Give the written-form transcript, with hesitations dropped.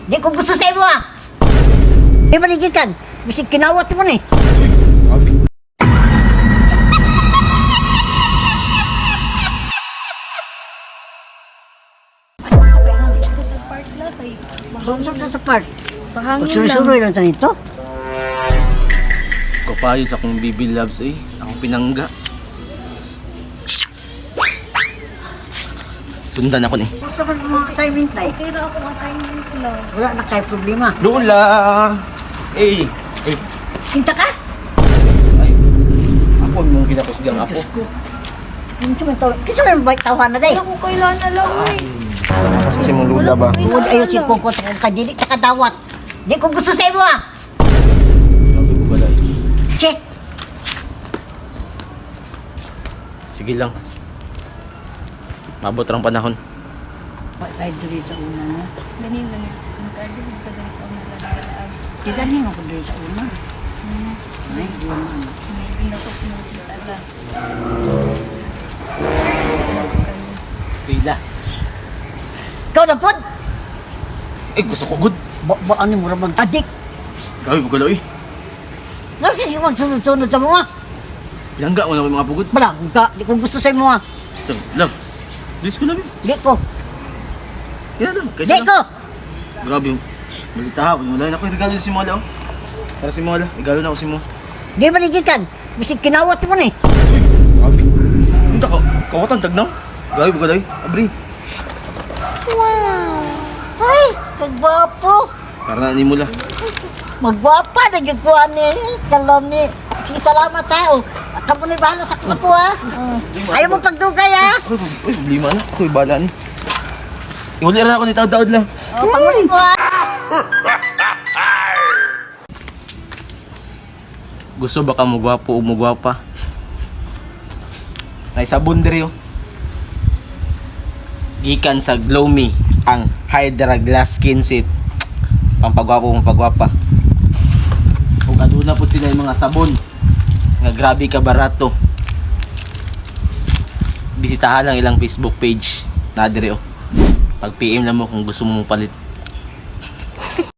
Di ko gusto sa iyo ah. Di baligitan. Bisig kinawat mo ni. Part lang kay Saan sa part? Pahangin lang. Pagsusuloy lang sa nito. Kapayos akong baby loves eh. Akong pinangga. Sundan ako ni. Gusto ka mga assignment na eh. Okay ra ako assignment lang. Wala na kayo problema. Lola! Eh! Eh! Kinta ka? Ay! Ako mong kinakusgang ako. Diyos ko. Kinta man tawag. Kasi may bait tawahan na day. Wala ko kailan na lang eh. Mas kasi mong lola ba? Huwag ayaw si Kong kontra kong kadili ta kadawat. Di ko gusto sa iyo ah. Sabi ko pala eh. Check. Sige lang. Mabot rang panahon. Wala tayo diri sa una no. Ganun lang yan. Magkali mo ka dahil sa una lang galaan. Di ganin ako diri sa una. Ay, yun. May binatok mo talaga. Rila. Ikaw na pod. Eh, gusto ko good. Ano mo ramang adik. Grabe ko galaw eh. Kasi yung magsunod-sunod sa mga. Bilangga mo na ako yung mga pugod. Bala, di ko gusto sa iyo ah. So, love. Bilis ko na eh. Di ko. Kaya lang. Di Kaysa ko. lang. Grabe yung malita ha. Wala na ako yung regalo si Mola oh. Para si Mola. Regalo na ako si Mo. Di baligitan. Bisig kinawat mo ni. Grabe. Punta ka. Kawatan tagnaw. Grabe ko galaw eh. Abri. Wow. Ay, kagwapo. Para na ni Mola. Magwapa na gagawin ni Salome. Sige, salamat tao. At kamo na bahala sa kapo ha. Ayaw mo pagdugay ha. Uy, problema na. Ako yung bala ni. Iwali rin ako ni Taod-Taod lang. O, panguli mo ha. Gusto ba ka mo gwapo o mo gwapa? Ay sabon diri oh. Gikan sa Glow Me ang Hydra Glass Skin Set. Pampagwapo pampagwapa. Ug aduna po sila yung mga sabon nga grabe ka barato. Bisitahan lang ilang Facebook page na diri oh. Pag PM lang mo kung gusto mo palit.